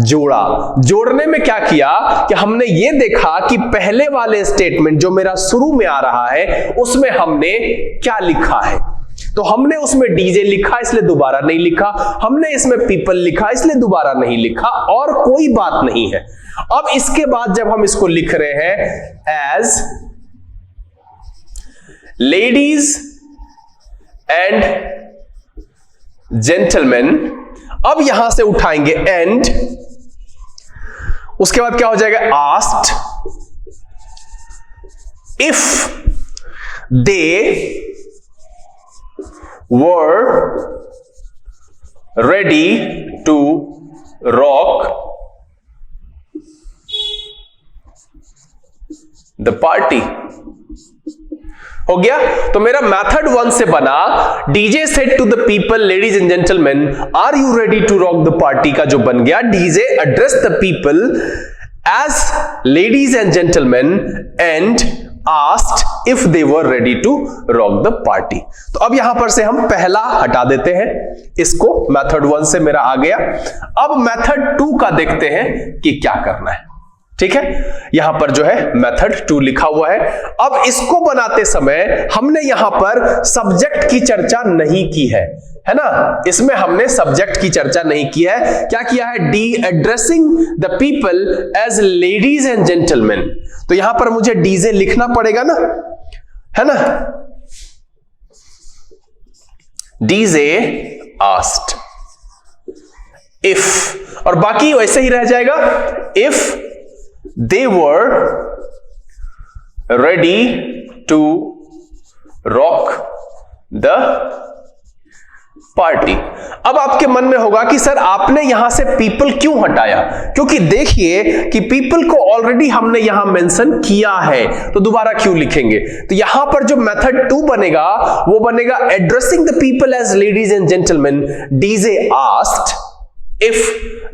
जोड़ा। जोड़ने में क्या किया कि हमने ये देखा कि पहले वाले स्टेटमेंट जो मेरा शुरू में आ रहा है उसमें हमने क्या लिखा है, तो हमने उसमें डीजे लिखा इसलिए दोबारा नहीं लिखा, हमने इसमें पीपल लिखा इसलिए दोबारा नहीं लिखा, और कोई बात नहीं है। अब इसके बाद जब हम इसको लिख रहे हैं एज लेडीज एंड जेंटलमैन, अब यहां से उठाएंगे एंड, उसके बाद क्या हो जाएगा asked if they were ready to rock the party। हो गया। तो मेरा मेथड 1 से बना DJ said to the people ladies and gentleman are you ready to rock the party का जो बन गया DJ address the people as ladies and gentleman and asked if they were ready to rock the party। तो अब यहां पर से हम पहला हटा देते हैं, इसको मेथड 1 से मेरा आ गया। अब मेथड 2 का देखते हैं कि क्या करना है, ठीक है। यहां पर जो है मेथड 2 लिखा हुआ है। अब इसको बनाते समय हमने यहां पर सब्जेक्ट की चर्चा नहीं की है ना, इसमें हमने सब्जेक्ट की चर्चा नहीं की है। क्या किया है, D addressing the people as ladies and gentleman. तो यहां पर मुझे डीजे लिखना पड़ेगा ना, है ना। डीजे आस्क्ड इफ, और बाकी वैसे ही रह जाएगा if they were ready to rock the party। अब आपके मन में होगा कि सर आपने यहां से people क्यों हटाया, क्योंकि देखिए कि people को ऑलरेडी हमने यहां मेंशन किया है, तो दोबारा क्यों लिखेंगे। तो यहां पर जो मेथड 2 बनेगा वो बनेगा addressing the people as ladies and gentleman DJ asked if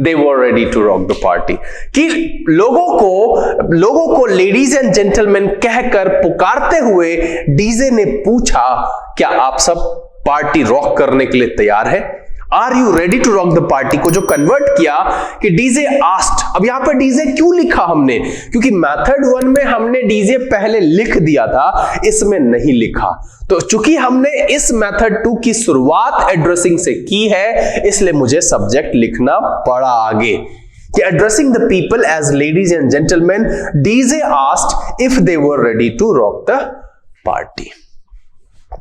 they were ready to rock the party, कि लोगों को लेडीज एंड जेंटलमैन कहकर पुकारते हुए डीजे ने पूछा क्या आप सब पार्टी रॉक करने के लिए तैयार है। Are you ready to rock the party को जो कन्वर्ट किया कि डीजे आस्क्ड। अब यहां पर डीजे क्यों लिखा हमने, क्योंकि मेथड 1 में हमने डीजे पहले लिख दिया था, इसमें नहीं लिखा। तो चूंकि हमने इस मेथड 2 की शुरुआत एड्रेसिंग से की है, इसलिए मुझे सब्जेक्ट लिखना पड़ा आगे कि addressing the people as ladies and gentleman DJ asked if they were ready to rock the party.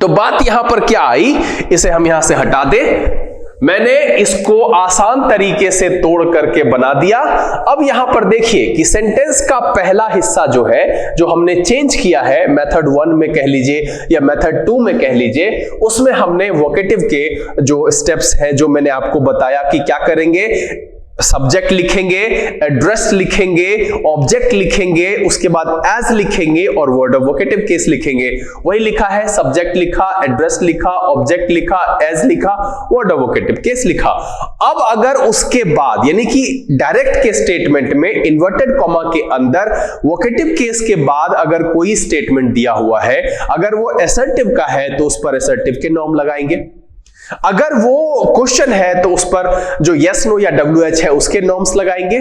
तो बात यहां पर क्या आई, इसे हम यहां से हटा दें। मैंने इसको आसान तरीके से तोड़ करके बना दिया। अब यहां पर देखिए कि सेंटेंस का पहला हिस्सा जो है, जो हमने चेंज किया है मेथड 1 में कह लीजिए या मेथड 2 में कह लीजिए, उसमें हमने वोकेटिव के जो स्टेप्स हैं जो मैंने आपको बताया कि क्या करेंगे, सब्जेक्ट लिखेंगे, एड्रेस लिखेंगे, ऑब्जेक्ट लिखेंगे, उसके बाद एज लिखेंगे और वर्ड ऑफ वोकेटिव केस लिखेंगे। वही लिखा है, सब्जेक्ट लिखा, एड्रेस लिखा, ऑब्जेक्ट लिखा, एज लिखा, वर्ड ऑफ वोकेटिव केस लिखा। अब अगर उसके बाद यानी कि डायरेक्ट के स्टेटमेंट में इन्वर्टेड कॉमा के अंदर वोकेटिव केस के बाद अगर कोई स्टेटमेंट दिया हुआ है, अगर वो असर्टिव का है तो उस पर असर्टिव के नॉर्म लगाएंगे। अगर वो क्वेश्चन है तो उस पर जो यस नो या WH है उसके नॉर्म्स लगाएंगे।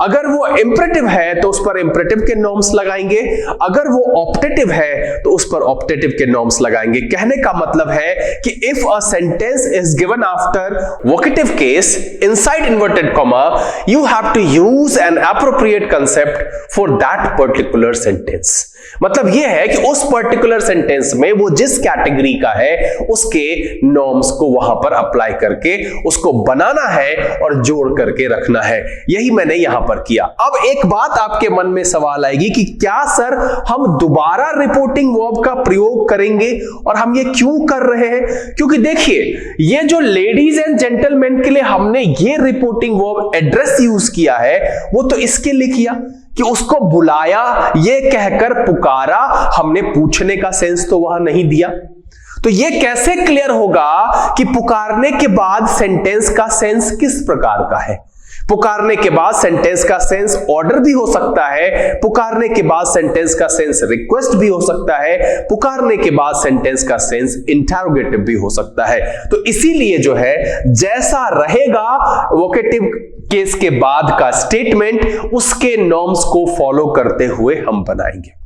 अगर वो इंपरेटिव है तो उस पर इंपरेटिव के नॉर्म्स लगाएंगे। अगर वो ऑप्टेटिव है तो उस पर ऑप्टेटिव के नॉर्म्स लगाएंगे। कहने का मतलब है कि if a sentence is given after vocative case inside inverted comma, you have to use an appropriate concept for that particular sentence. मतलब यह है कि उस पर्टिकुलर सेंटेंस में वो जिस कैटेगरी का है उसके नॉर्म्स को वहां पर अप्लाई करके उसको बनाना है और जोड़ करके रखना है। यही मैंने यहां पर किया। अब एक बात आपके मन में सवाल आएगी कि क्या सर हम दोबारा रिपोर्टिंग वर्ब का प्रयोग करेंगे, और हम ये क्यों कर रहे हैं? क्योंकि देखिए, ये जो लेडीज एंड जेंटलमैन के लिए हमने ये रिपोर्टिंग वर्ब एड्रेस यूज किया है, वो तो इसके लिए किया कि उसको बुलाया, ये कहकर पुकारा, हमने पूछने का सेंस तो वहां नहीं दिया। तो ये कैसे क्लियर होगा कि पुकारने के बाद सेंटेंस का सेंस किस प्रकार का है? पुकारने के बाद सेंटेंस का सेंस ऑर्डर भी हो सकता है, पुकारने के बाद सेंटेंस का सेंस रिक्वेस्ट भी हो सकता है, पुकारने के बाद सेंटेंस का सेंस इंटरोगेटिव भी हो सकता है। तो इसीलिए जो है, जैसा रहेगा वोकेटिव केस के बाद का स्टेटमेंट, उसके नॉर्म्स को फॉलो करते हुए हम बनाएंगे।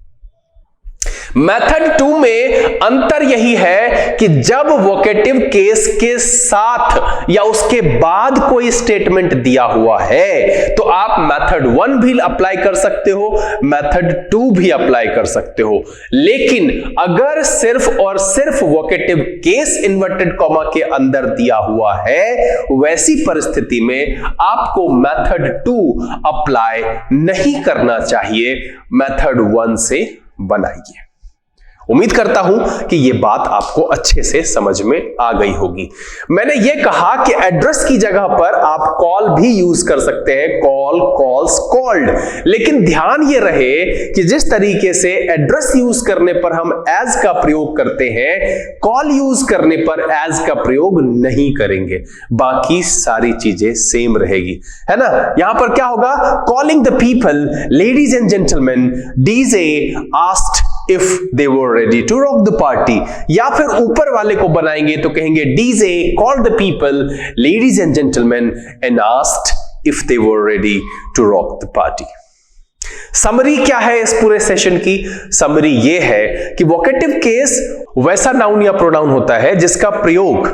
मेथड 2 में अंतर यही है कि जब वोकेटिव केस के साथ या उसके बाद कोई स्टेटमेंट दिया हुआ है तो आप मेथड 1 भी अप्लाई कर सकते हो, मेथड 2 भी अप्लाई कर सकते हो। लेकिन अगर सिर्फ और सिर्फ वोकेटिव केस इन्वर्टेड कॉमा के अंदर दिया हुआ है, वैसी परिस्थिति में आपको मेथड 2 अप्लाई नहीं करना चाहिए, मेथड 1 से बनाइए। उम्मीद करता हूं कि यह बात आपको अच्छे से समझ में आ गई होगी। मैंने यह कहा कि एड्रेस की जगह पर आप कॉल भी यूज कर सकते हैं, कॉल, कॉल्स, कॉल्ड। लेकिन ध्यान यह रहे कि जिस तरीके से एड्रेस यूज करने पर हम एज का प्रयोग करते हैं, कॉल यूज करने पर एज का प्रयोग नहीं करेंगे। बाकी सारी चीजें सेम रहेगी, है ना। यहां पर क्या होगा? Calling the people, ladies and gentleman, DJ asked if they were ready to rock the party। या फिर ऊपर वाले को बनाएंगे तो कहेंगे DJ called the people, ladies and gentlemen, and asked if they were ready to rock the party। Summary क्या है इस पूरे सेशन की? समरी ये है कि वोकेटिव केस वैसा नाउन या प्रोनाउन होता है जिसका प्रयोग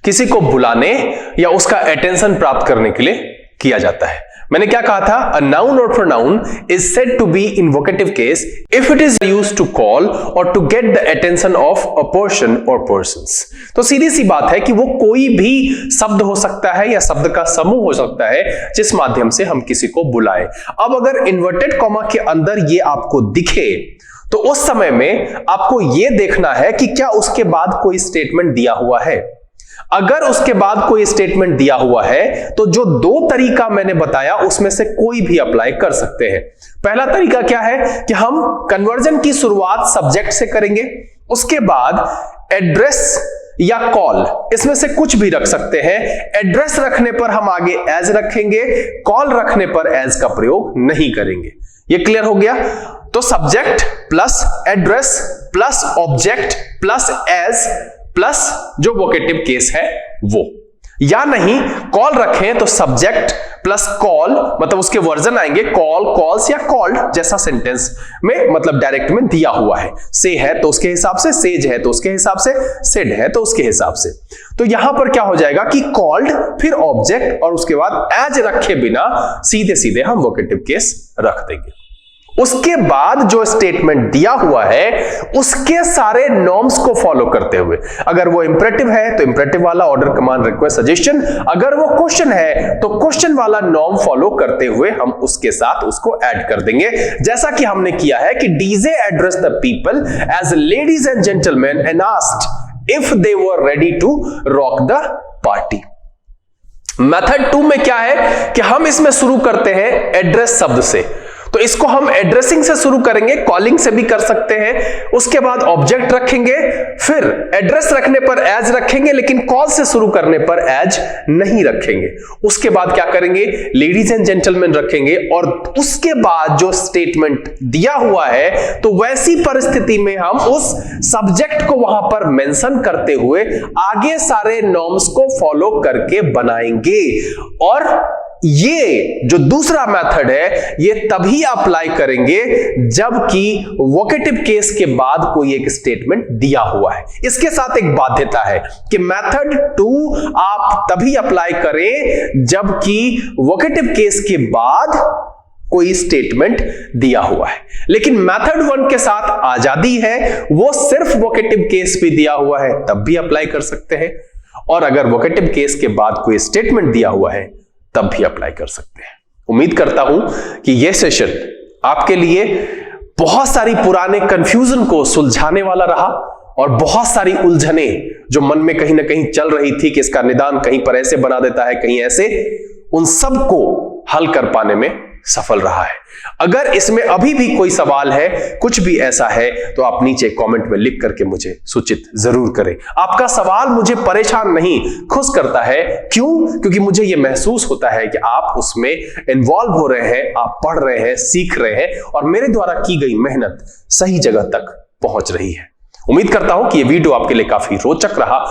किसी को बुलाने या उसका अटेंशन प्राप्त करने के लिए किया जाता है। मैंने क्या कहा था? A noun or pronoun is said to be in vocative case if it is used to call or to get the attention of a person or persons। तो सीधी सी बात है कि वो कोई भी शब्द हो सकता है या शब्द का समूह हो सकता है जिस माध्यम से हम किसी को बुलाएं। अब अगर इन्वर्टेड कॉमा के अंदर ये आपको दिखे तो उस समय में आपको ये देखना है कि क्या उसके बाद कोई स्टेटमेंट दिया हुआ है। अगर उसके बाद कोई स्टेटमेंट दिया हुआ है तो जो दो तरीका मैंने बताया उसमें से कोई भी अप्लाई कर सकते हैं। पहला तरीका क्या है कि हम कन्वर्जन की शुरुआत सब्जेक्ट से करेंगे, उसके बाद एड्रेस या कॉल, इसमें से कुछ भी रख सकते हैं। एड्रेस रखने पर हम आगे एज रखेंगे, कॉल रखने पर एज का प्रयोग नहीं करेंगे। ये क्लियर हो गया? तो subject plus address plus object plus as plus जो वोकेटिव केस है वो, या नहीं कॉल रखें तो सब्जेक्ट प्लस कॉल, मतलब उसके वर्जन आएंगे कॉल, कॉल्स या कॉल्ड, जैसा सेंटेंस में मतलब डायरेक्ट में दिया हुआ है। से है तो उसके हिसाब से, सेज है तो उसके हिसाब से, सेड है तो उसके हिसाब से। तो यहां पर क्या हो जाएगा कि कॉल्ड फिर ऑब्जेक्ट और उसके बाद एज रखे बिना सीधे सीधे हम वोकेटिव केस रख देंगे। उसके बाद जो स्टेटमेंट दिया हुआ है उसके सारे नॉर्म्स को फॉलो करते हुए, अगर वो इंपरेटिव है तो इंपरेटिव वाला ऑर्डर, कमांड, रिक्वेस्ट, सजेशन, अगर वो क्वेश्चन है तो क्वेश्चन वाला नॉर्म फॉलो करते हुए हम उसके साथ उसको ऐड कर देंगे, जैसा कि हमने किया है कि DJ address the people as ladies and gentleman and asked if they were ready to rock the party. Method 2 में क्या है कि हम इसमें शुरू करते हैं एड्रेस शब्द से। तो इसको हम एड्रेसिंग से शुरू करेंगे, कॉलिंग से भी कर सकते हैं। उसके बाद ऑब्जेक्ट रखेंगे, फिर एड्रेस रखने पर एज रखेंगे, लेकिन कॉल से शुरू करने पर एज नहीं रखेंगे। उसके बाद क्या करेंगे, लेडीज एंड जेंटलमैन रखेंगे, और उसके बाद जो स्टेटमेंट दिया हुआ है तो वैसी परिस्थिति में हम उस सब्जेक्ट को वहां पर मेंशन करते हुए आगे सारे नॉर्म्स को फॉलो करके बनाएंगे। और ये जो दूसरा मेथड है ये तभी अप्लाई करेंगे जबकि वोकेटिव केस के बाद कोई एक स्टेटमेंट दिया हुआ है। इसके साथ एक बाध्यता है कि मेथड 2 आप तभी अप्लाई करें जबकि वोकेटिव केस के बाद कोई स्टेटमेंट दिया हुआ है। लेकिन मेथड 1 के साथ आजादी है, वो सिर्फ वोकेटिव केस भी दिया हुआ है तब भी अप्लाई कर सकते हैं, और अगर वोकेटिव केस के बाद कोई स्टेटमेंट दिया हुआ है तब भी अप्लाई कर सकते हैं। उम्मीद करता हूं कि यह सेशन आपके लिए बहुत सारी पुराने कंफ्यूजन को सुलझाने वाला रहा, और बहुत सारी उलझने जो मन में कहीं ना कहीं चल रही थी कि इसका निदान कहीं पर ऐसे बना देता है, कहीं ऐसे, उन सब को हल कर पाने में सफल रहा है। अगर इसमें अभी भी कोई सवाल है, कुछ भी ऐसा है, तो आप नीचे कमेंट में लिख करके मुझे सूचित जरूर करें। आपका सवाल मुझे परेशान नहीं, खुश करता है। क्यों? क्योंकि मुझे यह महसूस होता है कि आप उसमें इन्वॉल्व हो रहे हैं, आप पढ़ रहे हैं, सीख रहे हैं, और मेरे द्वारा की गई मेहनत सही जगह तक पहुंच रही है। उम्मीद करता हूं कि यह वीडियो आपके लिए काफी रोचक रहा।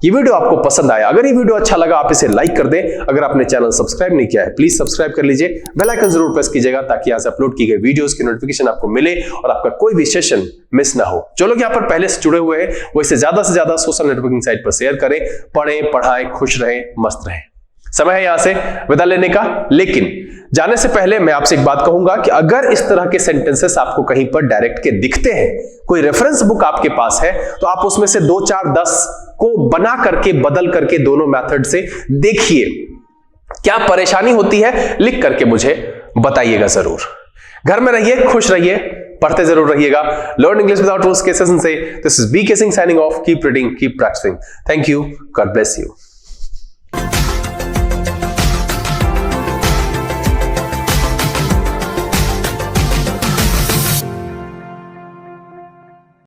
ये वीडियो आपको पसंद आया, अगर ये वीडियो अच्छा लगा आप इसे लाइक कर दें। अगर आपने चैनल सब्सक्राइब नहीं किया है प्लीज सब्सक्राइब कर लीजिए, बेल आइकन जरूर प्रेस कीजिएगा ताकि यहां से अपलोड की गई वीडियोस की नोटिफिकेशन आपको मिले और आपका कोई भी सेशन मिस ना हो। जो लोग यहां पर पहले से जुड़े हुए हैं वो इसे ज्यादा से ज्यादा सोशल नेटवर्किंग साइट पर शेयर करें। पढ़ें, पढ़ाएं, खुश रहें, मस्त रहें। समय है यहां से विदा लेने का, लेकिन जाने से पहले मैं आपसे एक बात कहूंगा कि अगर इस तरह के सेंटेंसेस आपको कहीं पर डायरेक्ट के दिखते हैं, कोई रेफरेंस बुक आपके पास है, तो आप उसमें से 2, 4, 10 को बना करके, बदल करके दोनों मेथड से देखिए। क्या परेशानी होती है लिख करके मुझे बताइएगा जरूर। घर में रहिए, खुश रहिए, पढ़ते जरूर रहिएगा। लर्न इंग्लिश विदाउट रूल्स के सेशन से this is BK Singh signing off. Keep reading, keep practising. Thank you, God bless you.